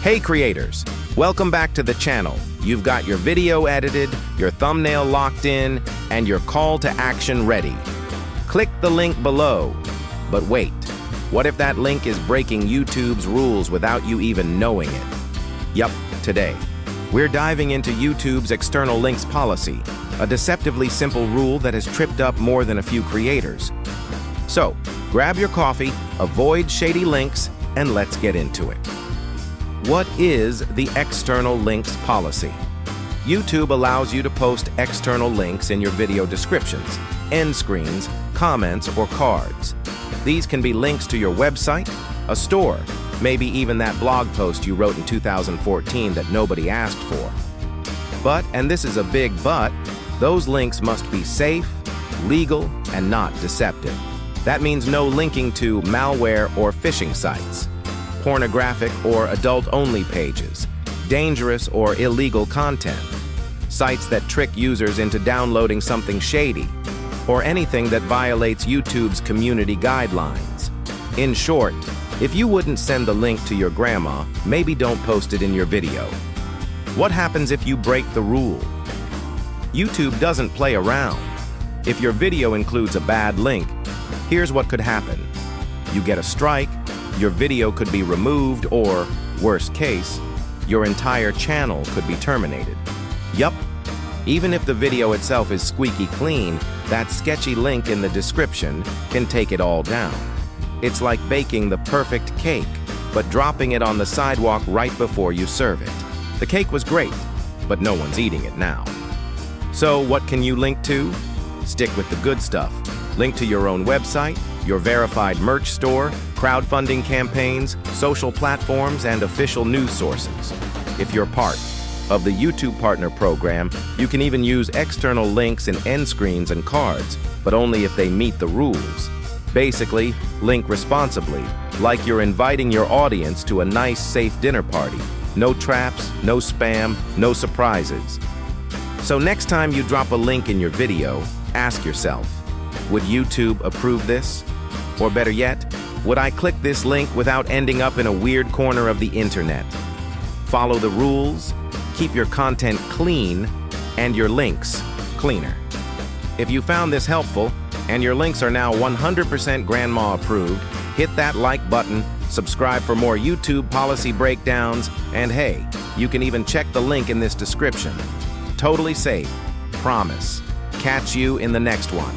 Hey creators, welcome back to the channel. You've got your video edited, your thumbnail locked in, and your call to action ready. Click the link below. But wait, what if that link is breaking YouTube's rules without you even knowing it? Yup, today, we're diving into YouTube's external links policy, a deceptively simple rule that has tripped up more than a few creators. So, grab your coffee, avoid shady links, and let's get into it. What is the external links policy? YouTube allows you to post external links in your video descriptions, end screens, comments, or cards. These can be links to your website, a store, maybe even that blog post you wrote in 2014 that nobody asked for. But, and this is a big but, those links must be safe, legal, and not deceptive. That means no linking to malware or phishing sites, pornographic or adult-only pages, dangerous or illegal content, sites that trick users into downloading something shady, or anything that violates YouTube's community guidelines. In short, if you wouldn't send the link to your grandma, maybe don't post it in your video. What happens if you break the rule? YouTube doesn't play around. If your video includes a bad link, here's what could happen. You get a strike, your video could be removed, or, worst case, your entire channel could be terminated. Yup, even if the video itself is squeaky clean, that sketchy link in the description can take it all down. It's like baking the perfect cake, but dropping it on the sidewalk right before you serve it. The cake was great, but no one's eating it now. So what can you link to? Stick with the good stuff. Link to your own website, your verified merch store, crowdfunding campaigns, social platforms, and official news sources. If you're part of the YouTube Partner Program, you can even use external links in end screens and cards, but only if they meet the rules. Basically, link responsibly, like you're inviting your audience to a nice, safe dinner party. No traps, no spam, no surprises. So next time you drop a link in your video, ask yourself, would YouTube approve this? Or better yet, would I click this link without ending up in a weird corner of the internet? Follow the rules, keep your content clean, and your links cleaner. If you found this helpful, and your links are now 100% grandma approved, hit that like button, subscribe for more YouTube policy breakdowns, and hey, you can even check the link in this description. Totally safe, promise. Catch you in the next one.